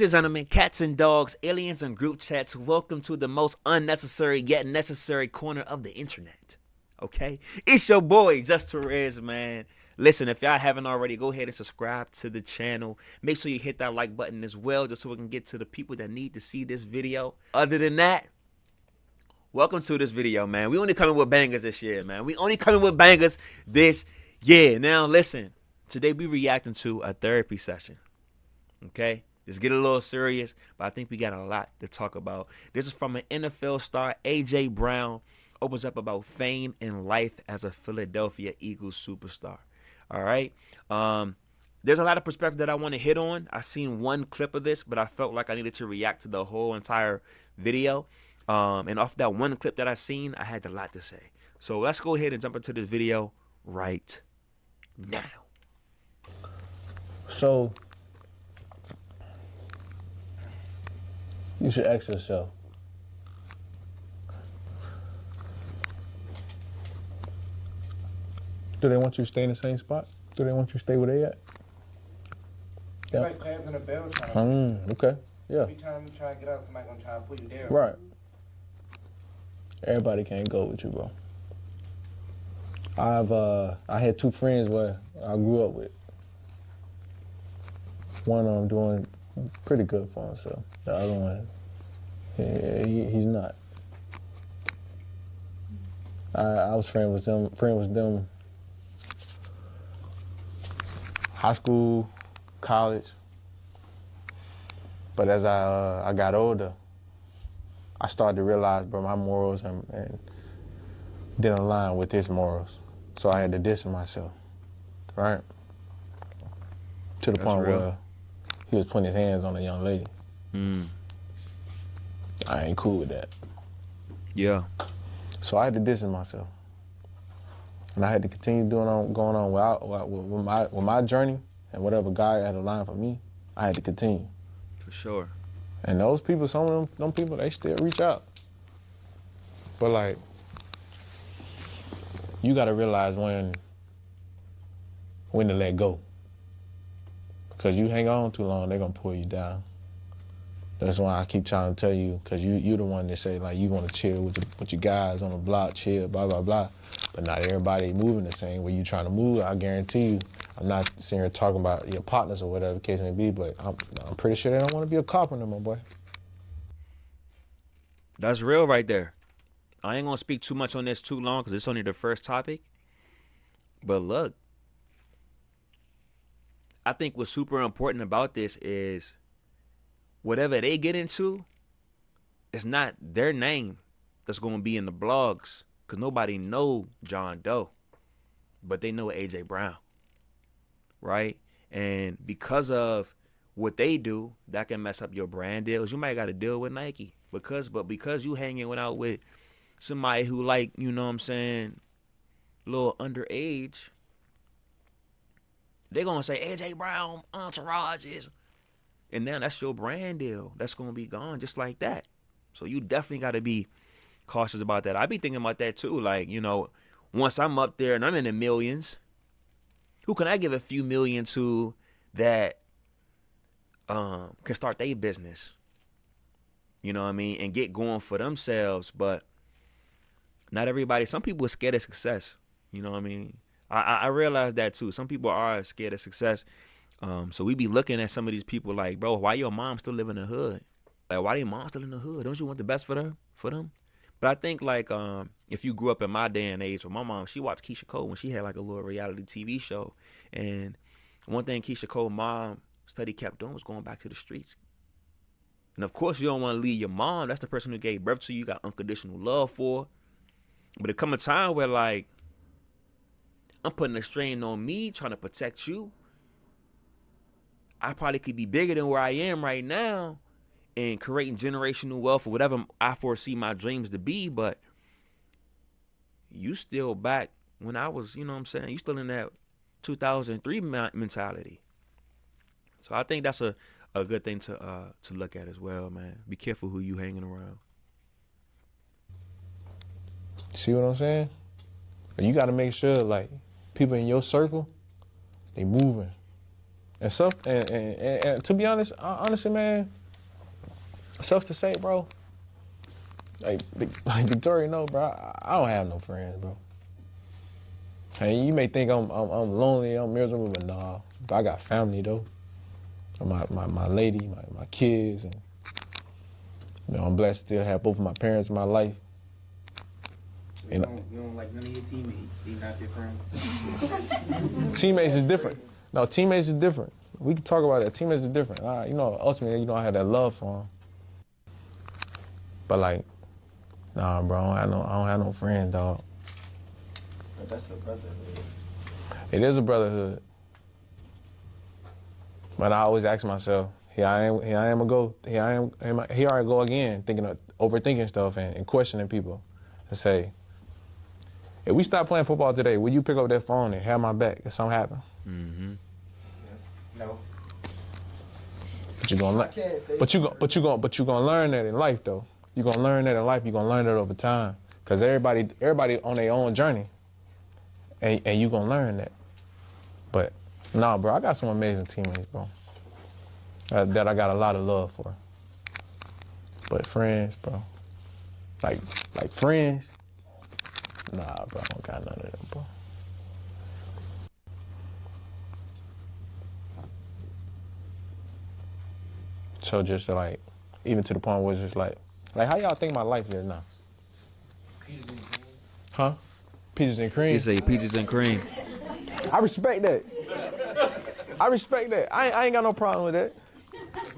and gentlemen, cats and dogs, aliens and group chats, welcome to the most unnecessary yet necessary corner of the internet. Okay? It's your boy, JustTorazz, man. Listen, if y'all haven't already, go ahead and subscribe to the channel. Make sure you hit that like button as well, just so we can get to the people that need to see this video. Other than that, welcome to this video, man. We only coming with bangers this year, man. We only coming with bangers this year. Now, listen. Today we reacting to a therapy session. Okay? Just get a little serious, but I think we got a lot to talk about. This is from an NFL star, A.J. Brown. Opens up about fame and life as a Philadelphia Eagles superstar. All right? There's a lot of perspective that I want to hit on. I seen one clip of this, but I felt like I needed to react to the whole entire video. And off that one clip that I seen, I had a lot to say. So let's go ahead and jump into this video right now. So, you should ask yourself, do they want you to stay in the same spot? Do they want you to stay where they at? Yeah. Like crabs in a bell time. Okay, yeah. Every time you try to get out, somebody gonna try to pull you down. Right. Everybody can't go with you, bro. I had two friends where I grew up with. One of them doing pretty good for himself. The other one, he's not. I was friend with them high school, college. But as I got older, I started to realize, bro, my morals and didn't align with his morals. So I had to distance myself, right? To the point where he was putting his hands on a young lady. I ain't cool with that. Yeah. So I had to distance myself. And I had to continue going on with my journey, and whatever God had aligned for me, I had to continue. For sure. And those people, some of them people, they still reach out. But like, you gotta realize when to let go. Because you hang on too long, they're gonna pull you down. That's why I keep trying to tell you, because you the one that say, like, you want to chill with your guys on the block, chill, blah, blah, blah. But not everybody moving the same way you trying to move. I guarantee you, I'm not sitting here talking about your partners or whatever the case may be, but I'm pretty sure they don't want to be a carpenter, my boy. That's real right there. I ain't going to speak too much on this too long because it's only the first topic. But look, I think what's super important about this is whatever they get into, it's not their name that's going to be in the blogs, because nobody know John Doe, but they know A.J. Brown, right? And because of what they do, that can mess up your brand deals. You might got to deal with Nike because you hanging out with somebody who, like, you know what I'm saying, a little underage, they're going to say A.J. Brown, Torazz is, and now that's your brand deal. That's going to be gone just like that. So you definitely got to be cautious about that. I be thinking about that too. Like, you know, once I'm up there and I'm in the millions, who can I give a few million to that can start their business? You know what I mean? And get going for themselves. But not everybody. Some people are scared of success. You know what I mean? I realize that too. Some people are scared of success. So we be looking at some of these people like, bro, why your mom still live in the hood? Like, why your mom still in the hood? Don't you want the best for them? But I think, like, if you grew up in my day and age, with my mom, she watched Keisha Cole when she had like a little reality TV show. And one thing Keisha Cole's mom study kept doing was going back to the streets. And of course, you don't want to leave your mom. That's the person who gave birth to you, got unconditional love for. But it come a time where, like, I'm putting a strain on me, trying to protect you. I probably could be bigger than where I am right now and creating generational wealth or whatever I foresee my dreams to be. But you still back when I was, you know what I'm saying? You still in that 2003 mentality. So I think that's a good thing to look at as well, man. Be careful who you hanging around. See what I'm saying? But you got to make sure, like, people in your circle, they moving. And to be honest, honestly, man, sucks to say, bro. Like Victoria, no, bro. I don't have no friends, bro. Hey, you may think I'm lonely, I'm miserable, but nah. But I got family though. My lady, my kids, and I'm blessed to still have both of my parents in my life. So you don't like none of your teammates, they not your friends. Teammates is different. No, teammates is different. We can talk about that. Teammates is different. Ultimately, I have that love for them. But like, nah, bro, I don't have no friends, dog. But that's a brotherhood. It is a brotherhood. But I always ask myself, here I am I go again, overthinking stuff and questioning people. And say, if we stop playing football today, will you pick up that phone and have my back if something happen? Mm-hmm. No. But you're gonna learn. But you're gonna learn that in life, though. You're gonna learn that in life. You're gonna learn that over time, cause everybody on their own journey, and you gonna learn that. But nah, bro, I got some amazing teammates, bro. That I got a lot of love for. But friends, bro, like friends, nah, bro, I don't got none of them, bro. So just like, even to the point where it's just like how y'all think my life is now? Peaches and cream. Huh? Peaches and cream? He say peaches and cream. I respect that. I respect that. I ain't got no problem with that.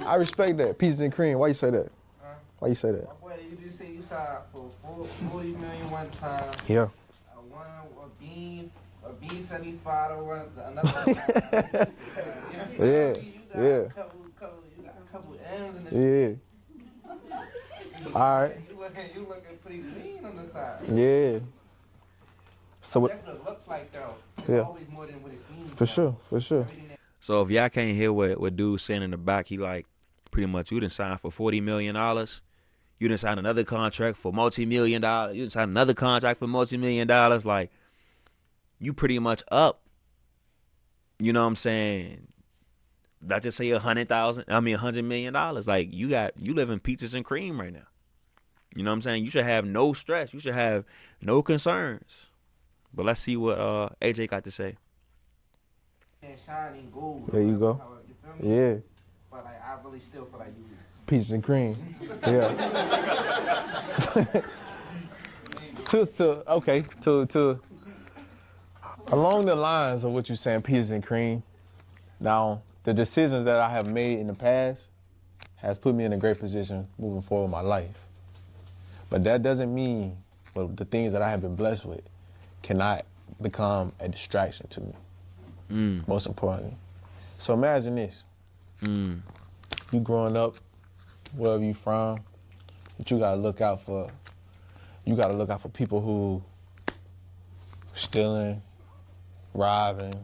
I respect that. Peaches and cream. Why you say that? Why you say that? My boy, you just say you signed for 40 million one time. Yeah. A bean 75 or one another time. Yeah. Yeah. You got a couple M's in this. Yeah. All right. You looking pretty clean on the side. Yeah. So what? That's what it looks like though. It's Yeah. always more than what it seems. For sure. For sure. So if y'all can't hear what dude's saying in the back, he like, pretty much, you done signed for $40 million. You done signed another contract for multi-million-dollar. You done signed another contract for multi-million-dollars. Like, you pretty much up. You know what I'm saying? Not just say $100 million. Like, you live in peaches and cream right now. You know what I'm saying? You should have no stress. You should have no concerns. But let's see what AJ got to say. And shining gold. There you go. You feel me? Yeah. But like, I really still feel like you. Peaches and cream. Yeah. to along the lines of what you're saying, peaches and cream. Now, the decisions that I have made in the past has put me in a great position moving forward in my life. But that doesn't mean the things that I have been blessed with cannot become a distraction to me. Most importantly. So imagine this. You growing up, wherever you from, but you gotta look out for people who stealing, robbing,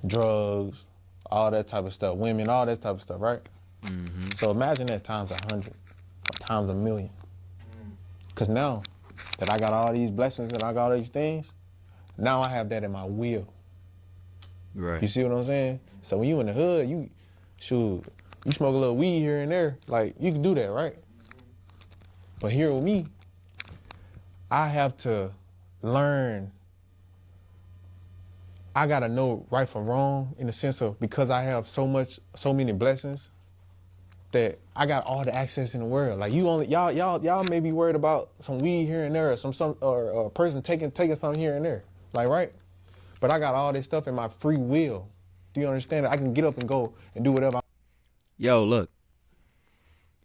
drugs, all that type of stuff, women, all that type of stuff, right? So imagine that times 100, or times 1,000,000. Cause now that I got all these blessings and I got all these things, now I have that in my will. Right. You see what I'm saying? So when you in the hood, you smoke a little weed here and there, like you can do that, right? But here with me, I have to learn. I gotta know right from wrong in the sense of, because I have so many blessings that I got all the access in the world. Like y'all may be worried about some weed here and there, or a person taking something here and there, like, right? But I got all this stuff in my free will. Do you understand? I can get up and go and do whatever. Yo, look.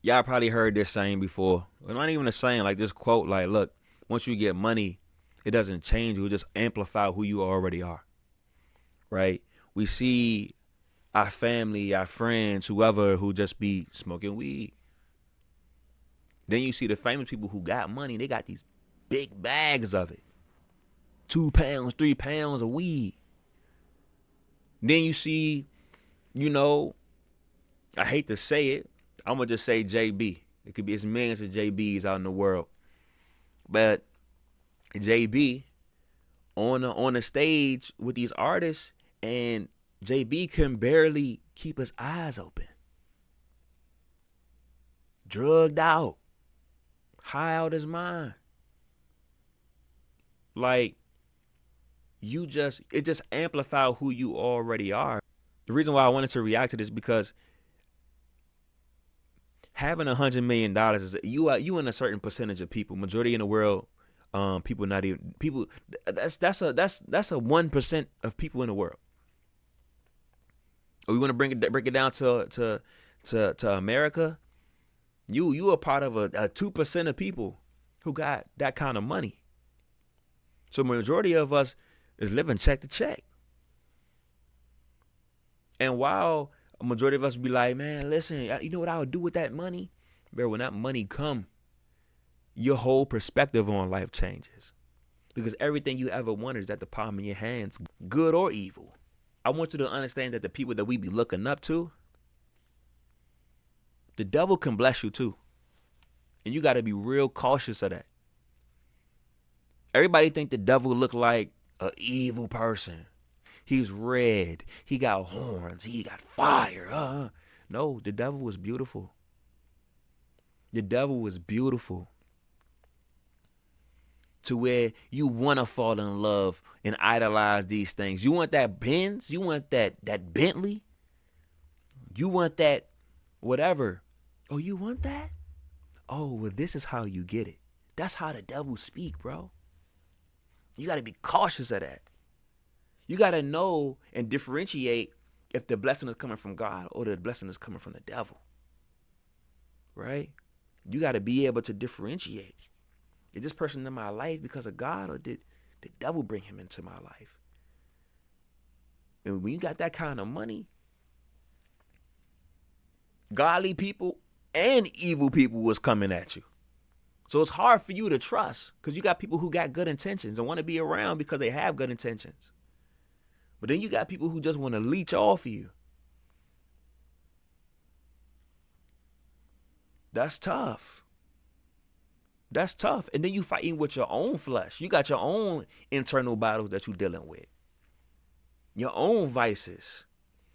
Y'all probably heard this saying before. Well, not even a saying, like this quote, like, look, once you get money, it doesn't change you, it just amplify who you already are. Right? We see our family, our friends, whoever, who just be smoking weed. Then you see the famous people who got money, they got these big bags of it. 2 pounds, 3 pounds of weed. Then you see, I hate to say it, I'm going to just say JB. It could be as millions of JBs out in the world. But JB on the stage with these artists, and JB can barely keep his eyes open. Drugged out. High out his mind. Like, it just amplified who you already are. The reason why I wanted to react to this because having $100 million is you in a certain percentage of people. Majority in the world, people not even people. That's a 1% of people in the world. We want to break it down to America. You are part of a 2% of people who got that kind of money. So majority of us is living check to check. And while a majority of us be like, man, listen, you know what I would do with that money? Bro, when that money come, your whole perspective on life changes. Because everything you ever wanted is at the palm of your hands, good or evil. I want you to understand that the people that we be looking up to, the devil can bless you too. And you got to be real cautious of that. Everybody think the devil look like an evil person. He's red. He got horns. He got fire. No, the devil was beautiful. The devil was beautiful. To where you want to fall in love and idolize these things. You want that Benz? You want that Bentley? You want that whatever? Oh, you want that? Oh, well, this is how you get it. That's how the devil speak, bro. You got to be cautious of that. You got to know and differentiate if the blessing is coming from God or the blessing is coming from the devil. Right? You got to be able to differentiate. Is this person in my life because of God, or did the devil bring him into my life? And when you got that kind of money, godly people and evil people was coming at you. So it's hard for you to trust because you got people who got good intentions and want to be around because they have good intentions. But then you got people who just want to leech off of you. That's tough. That's tough. And then you fighting with your own flesh. You got your own internal battles that you're dealing with. Your own vices.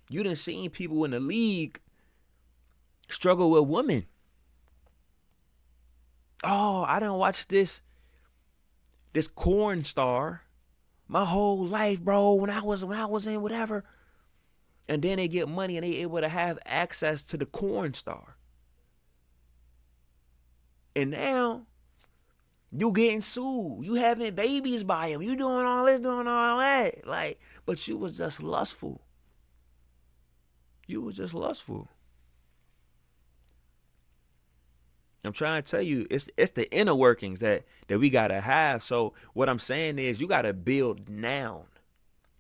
You done seen people in the league struggle with women. Oh, I done watched this corn star my whole life, bro, when I was in whatever. And then they get money and they able to have access to the corn star. And now you getting sued. You having babies by him. You doing all this, doing all that. Like, but you was just lustful. You was just lustful. I'm trying to tell you, it's the inner workings that we gotta have. So what I'm saying is you gotta build down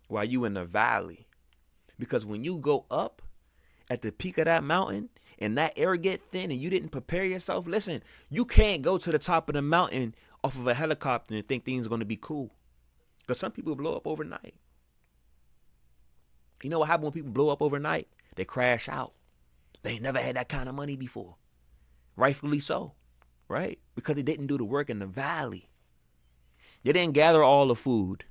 while you in the valley. Because when you go up at the peak of that mountain and that air get thin and you didn't prepare yourself, listen, you can't go to the top of the mountain off of a helicopter and think things are gonna be cool. Because some people blow up overnight. You know what happens when people blow up overnight? They crash out. They ain't never had that kind of money before. Rightfully so, right? Because they didn't do the work in the valley. They didn't gather all the food.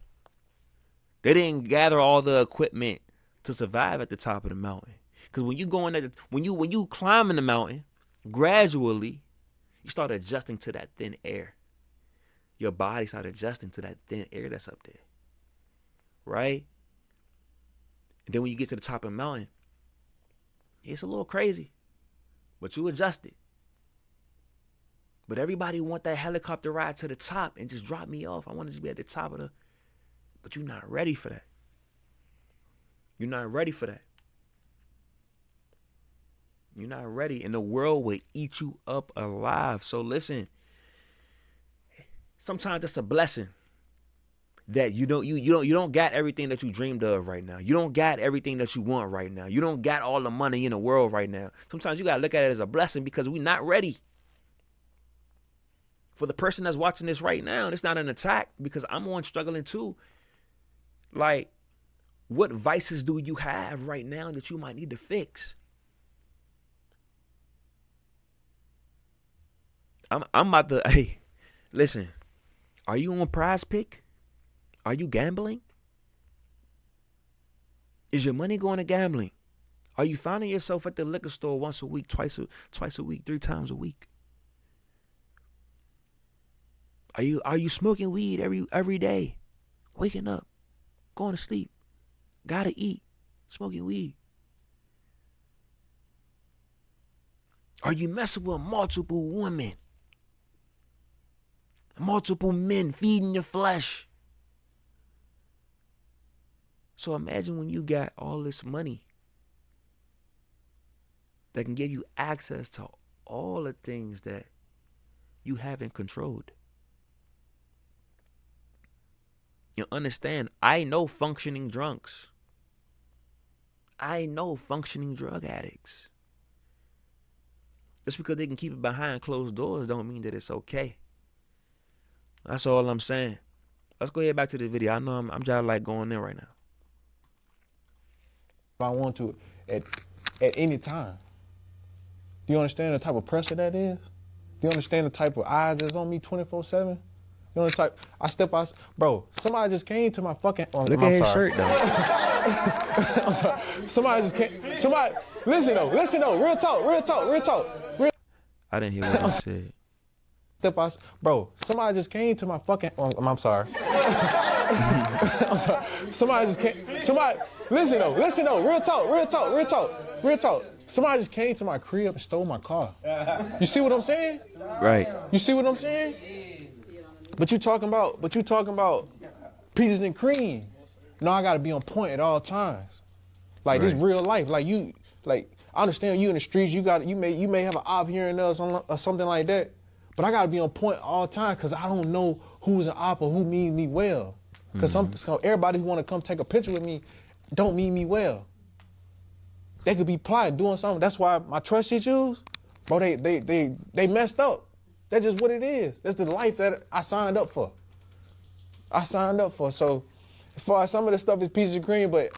They didn't gather all the equipment to survive at the top of the mountain. Because when you go in when you climbing the mountain, gradually, you start adjusting to that thin air. Your body start adjusting to that thin air that's up there, right? And then when you get to the top of the mountain, it's a little crazy, but you adjust it. But everybody want that helicopter ride to the top and just drop me off. I want to be at the top of but you're not ready for that. You're not ready for that. You're not ready. And the world will eat you up alive. So listen, sometimes it's a blessing that you don't got everything that you dreamed of right now. You don't got everything that you want right now. You don't got all the money in the world right now. Sometimes you got to look at it as a blessing because we're not ready. For the person that's watching this right now, it's not an attack because I'm on struggling too. Like, what vices do you have right now that you might need to fix? I'm about to, hey, listen, are you on Prize Pick? Are you gambling? Is your money going to gambling? Are you finding yourself at the liquor store once a week, twice a week, 3 times a week? Are you smoking weed every day? Waking up, going to sleep, gotta eat, smoking weed. Are you messing with multiple women? Multiple men feeding your flesh? So imagine when you got all this money that can give you access to all the things that you haven't controlled. You understand, I know functioning drunks. I know functioning drug addicts. Just because they can keep it behind closed doors don't mean that it's okay. That's all I'm saying. Let's go ahead back to the video. I know I'm just like going in right now. If I want to at any time. Do you understand the type of pressure that is? Do you understand the type of eyes that's on me 24/7? You know the type. I step out, bro. Somebody just came to my fucking. Look at his shirt though. I'm sorry. Somebody just came. Somebody listen though. Real talk. I didn't hear what you said. Step out, bro. Somebody just came to my fucking. I'm sorry. I'm sorry. Somebody just came. Somebody listen though. Real talk. Somebody just came to my crib and stole my car. You see what I'm saying? Right. You see what I'm saying? But you talking about peaches and cream. No, I gotta be on point at all times. Like this real life. Like I understand you in the streets. You may have an op here and there or something like that. But I gotta be on point all time because I don't know who's an op or who means me well. Because everybody who wanna come take a picture with me don't mean me well. They could be plotting, doing something. That's why my trust issues, bro, they messed up. That's just what it is. That's the life that I signed up for. So as far as some of the stuff is peaches and cream, but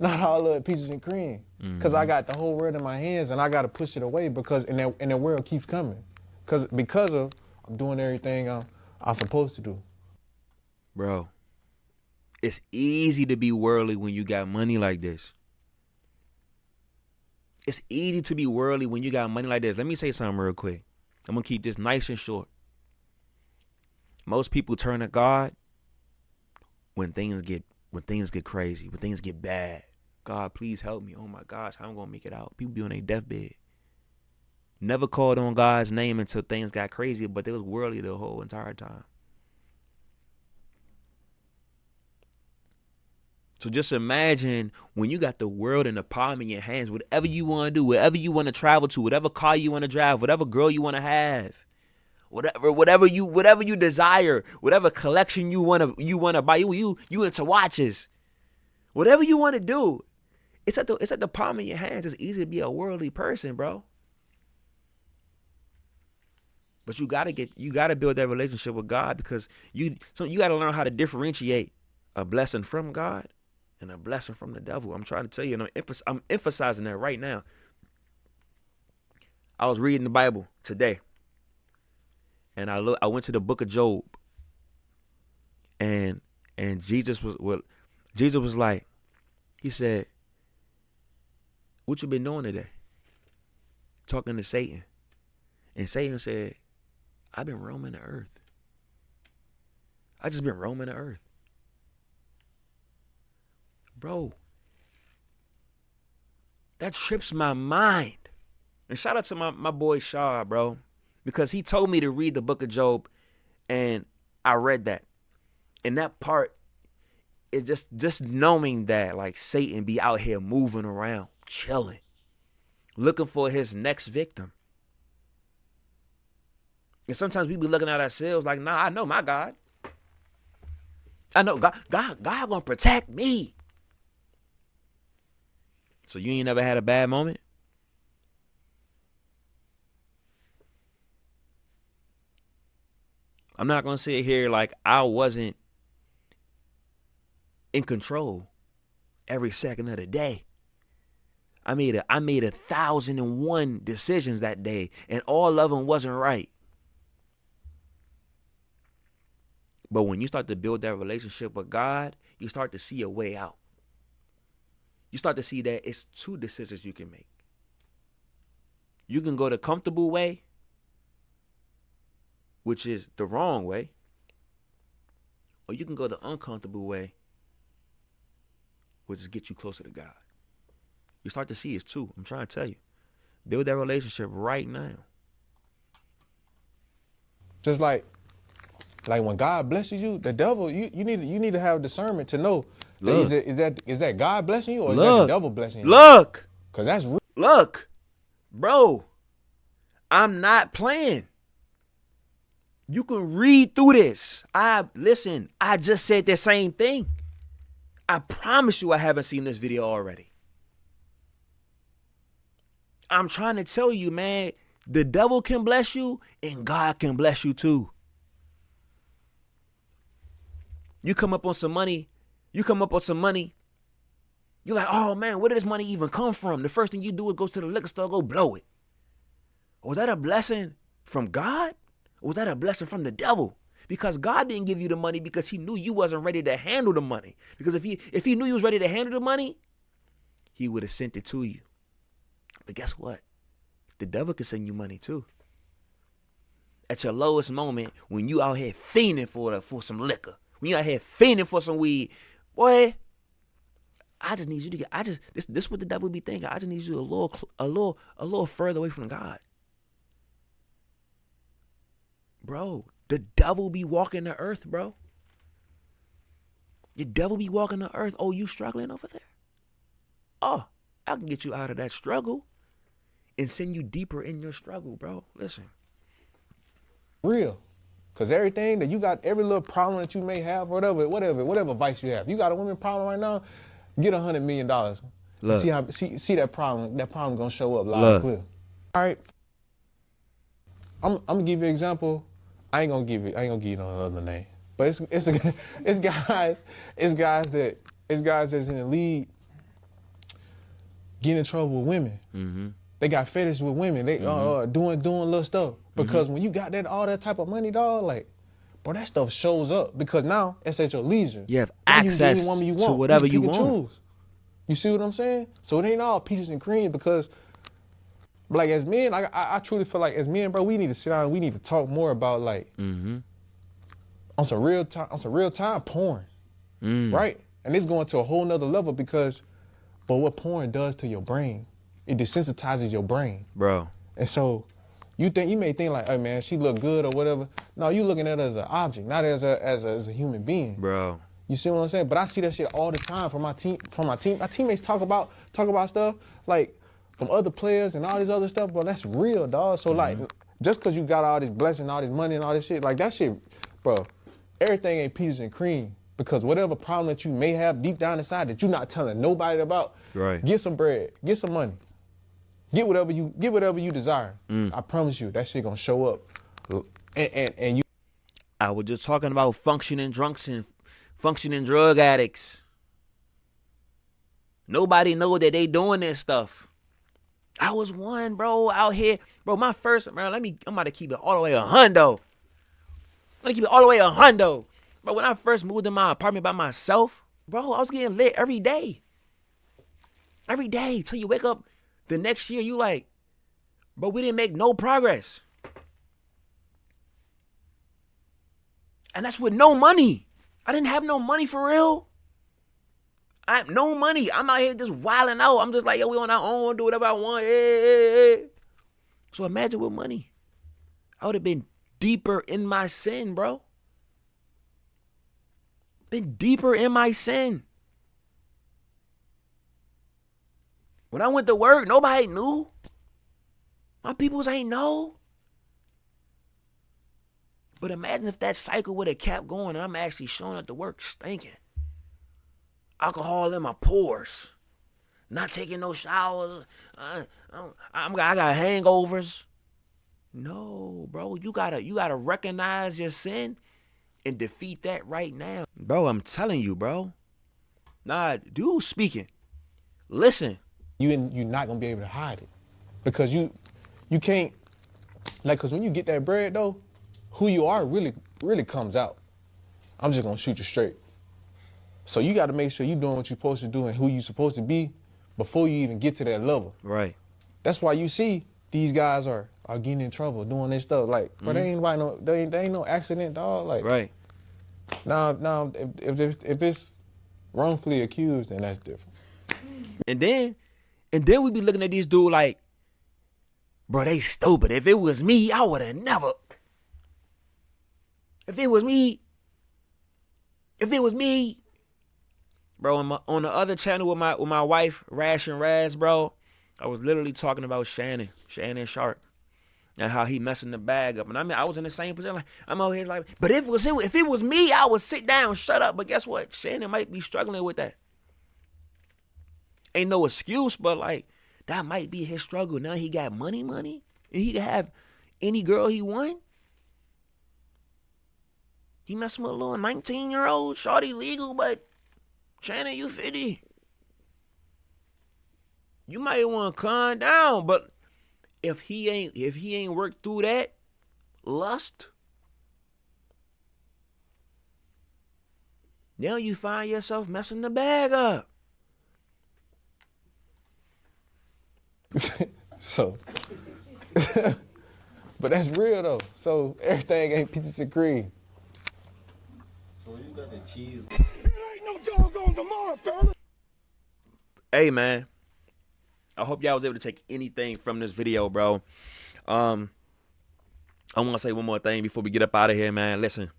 not all of it peaches and cream. Because I got the whole world in my hands and I got to push it away because and the world keeps coming. Because of I'm doing everything I'm supposed to do. Bro, it's easy to be worldly when you got money like this. It's easy to be worldly when you got money like this. Let me say something real quick. I'm going to keep this nice and short. Most people turn to God when things get crazy, when things get bad. God, please help me. Oh my gosh, how I'm going to make it out? People be on their deathbed. Never called on God's name until things got crazy, but they was worldly the whole entire time. So just imagine when you got the world in the palm of your hands, whatever you want to do, wherever you want to travel to, whatever car you want to drive, whatever girl you want to have, whatever you desire, whatever collection you want to buy, you into watches, whatever you want to do, it's at the palm of your hands. It's easy to be a worldly person, bro. But you gotta build that relationship with God because you gotta learn how to differentiate a blessing from God and a blessing from the devil. I'm trying to tell you, and I'm emphasizing that right now. I was reading the Bible today, and I went to the book of Job, and Jesus was like, he said, "What you been doing today?" Talking to Satan, and Satan said, "I've been roaming the earth. I just been roaming the earth." Bro, that trips my mind. And shout out to my boy Shaw, bro, because he told me to read the book of Job, and I read that. And that part is just knowing that, like, Satan be out here moving around, chilling, looking for his next victim. And sometimes we be looking at ourselves like, nah, I know my God. I know God gonna protect me. So you ain't never had a bad moment? I'm not gonna sit here like I wasn't in control every second of the day. I made 1,001 decisions that day, and all of them wasn't right. But when you start to build that relationship with God, you start to see a way out. you start to see that it's two decisions you can make. You can go the comfortable way, which is the wrong way, or you can go the uncomfortable way, which is get you closer to God. You start to see it's two. I'm trying to tell you. Build that relationship right now. Just like when God blesses you, the devil, you need to have discernment to know that is that God blessing you or is that the devil blessing you? Look. Because that's real. Look, bro, I'm not playing. You can read through this. Listen, I just said the same thing. I promise you I haven't seen this video already. I'm trying to tell you, man, the devil can bless you and God can bless you too. You come up on some money. You're like, oh man, where did this money even come from? The first thing you do is go to the liquor store, go blow it. Was that a blessing from God? Or was that a blessing from the devil? Because God didn't give you the money because he knew you wasn't ready to handle the money. Because if he knew you was ready to handle the money, he would have sent it to you. But guess what? The devil can send you money too. At your lowest moment, when you out here fiending for some liquor, when you out here fiending for some weed, boy, I just need you to get. This is what the devil be thinking. I just need you a little further away from God, bro. The devil be walking the earth, bro. The devil be walking the earth. Oh, you struggling over there? Oh, I can get you out of that struggle and send you deeper in your struggle, bro. Listen. Real. Because everything that you got, every little problem that you may have, whatever vice you have. You got a women problem right now, get $100 million. Look. See that problem gonna show up loud and clear. All right. I'm gonna give you an example. I ain't gonna give you no other name. But it's guys that's in the league getting in trouble with women. Mm-hmm. They got fetish with women. They doing little stuff. Because when you got all that type of money, dog, like, bro, that stuff shows up. Because now it's at your leisure. You have access to whatever you want. Choose. You see what I'm saying? So it ain't all peaches and cream. Because, like, as men, I truly feel like as men, bro, we need to sit down and we need to talk more about, like, on some real time porn, right? And it's going to a whole nother level because, but what porn does to your brain, it desensitizes your brain, bro. And so you may think like, hey man, she look good or whatever. No, you looking at her as an object, not as a human being, bro. You see what I'm saying? But I see that shit all the time from my team. My teammates talk about stuff like from other players and all this other stuff, bro. That's real, dog. So like, just because you got all this blessing, all this money and all this shit, like that shit, bro, everything ain't peaches and cream. Because whatever problem that you may have deep down inside that you're not telling nobody about, right? Get some bread, get some money, get whatever you desire. I promise you, that shit gonna show up. And you. I was just talking about functioning drunks and functioning drug addicts. Nobody know that they doing this stuff. I was one, bro, out here, bro. My first, bro. I'm about to keep it all the way $100. But when I first moved in my apartment by myself, bro, I was getting lit every day. Every day. Till you wake up the next year, you like, bro, we didn't make no progress. And that's with no money. I didn't have no money for real. I have no money. I'm out here just wilding out. I'm just like, yo, we on our own, do whatever I want. Hey. So imagine with money. I would have been deeper in my sin, bro. Been deeper in my sin. When I went to work, nobody knew. My peoples ain't know. But imagine if that cycle would have kept going and I'm actually showing up to work stinking. Alcohol in my pores. Not taking no showers. I got hangovers. No, bro. You gotta recognize your sin and defeat that right now. Bro, I'm telling you, bro. Nah, dude speaking. Listen. You're not going to be able to hide it. Because you can't, like, because when you get that bread, though, who you are really comes out. I'm just going to shoot you straight. So you got to make sure you're doing what you're supposed to do and who you're supposed to be before you even get to that level. Right. That's why you see these guys are getting in trouble doing this stuff. Like, but they ain't no accident, dog. Like, Right. now, if it's wrongfully accused, then that's different. And then we be looking at these dudes like, bro, they stupid. If it was me, I would have never. If it was me, bro. On the other channel with my wife, RashandRazz, bro, I was literally talking about Shannon Sharp, and how he messing the bag up. And I mean, I was in the same position. Like, I'm out here like, but if it was me, I would sit down, shut up. But guess what? Shannon might be struggling with that. Ain't no excuse, but like, that might be his struggle. Now he got money, and he can have any girl he want. He messing with a little 19-year-old, shorty legal, but Shannon, you 50. You might want to calm down, but if he ain't worked through that lust, now you find yourself messing the bag up. So, but that's real though. So everything ain't peaches and cream. So you got the cheese. It ain't no doggone tomorrow, fella. Hey man, I hope y'all was able to take anything from this video, bro. I want to say one more thing before we get up out of here, man. Listen,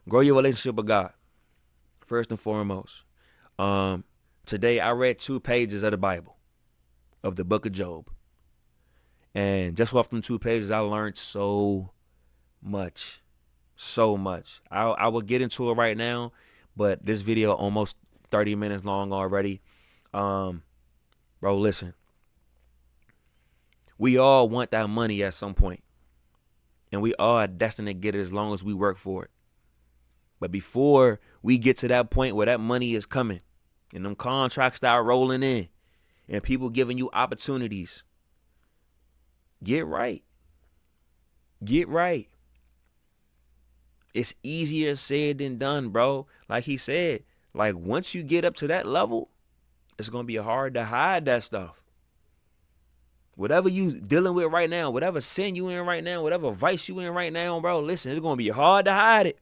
grow your relationship with God first and foremost. Today I read 2 pages of the Bible, of the book of Job, and just off them 2 pages, I learned so much. I will get into it right now, but this video almost 30 minutes long already. Bro, listen. We all want that money at some point, and we all are destined to get it as long as we work for it. But before we get to that point where that money is coming and them contracts start rolling in and people giving you opportunities, get right. It's easier said than done, bro. Like he said, like once you get up to that level, it's going to be hard to hide that stuff. Whatever you dealing with right now, whatever sin you in right now, whatever vice you in right now, bro, listen, it's going to be hard to hide it.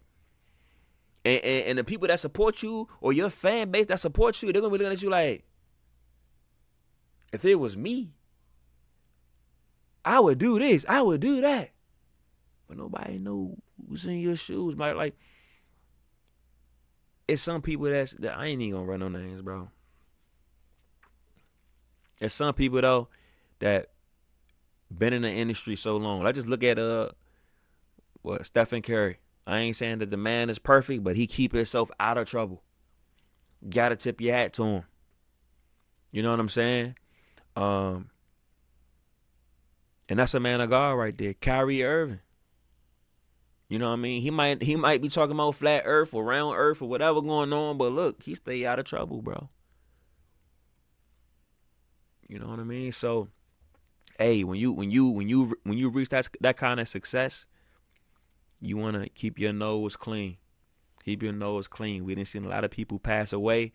And the people that support you or your fan base that supports you, they're going to be looking at you like, if it was me, I would do this, I would do that. But nobody knows who's in your shoes. Like, it's some people that I ain't even gonna run no names, bro. There's some people though that been in the industry so long. I just look at Stephen Curry. I ain't saying that the man is perfect, but he keep himself out of trouble. Gotta tip your hat to him. You know what I'm saying? And that's a man of God right there. Kyrie Irving. You know what I mean? He might be talking about flat earth or round earth or whatever going on, but look, he stay out of trouble, bro. You know what I mean? So, hey, when you reach that kind of success, you wanna keep your nose clean. Keep your nose clean. We done seen a lot of people pass away,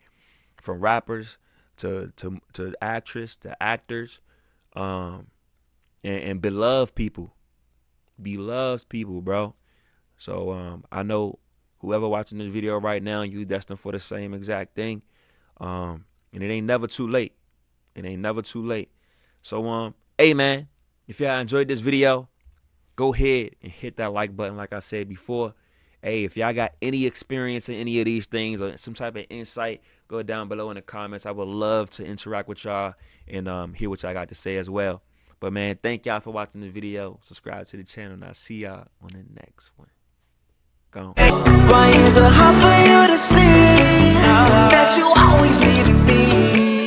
from rappers to actress to actors, and beloved people. Beloved people, bro. So I know whoever watching this video right now, you destined for the same exact thing. And it ain't never too late. It ain't never too late. So hey man, if y'all enjoyed this video, go ahead and hit that like button like I said before. Hey, if y'all got any experience in any of these things or some type of insight, go down below in the comments. I would love to interact with y'all and hear what y'all got to say as well. But man, thank y'all for watching the video. Subscribe to the channel and I'll see y'all on the next one. Gone. Why is it hard for you to see that you always needed me?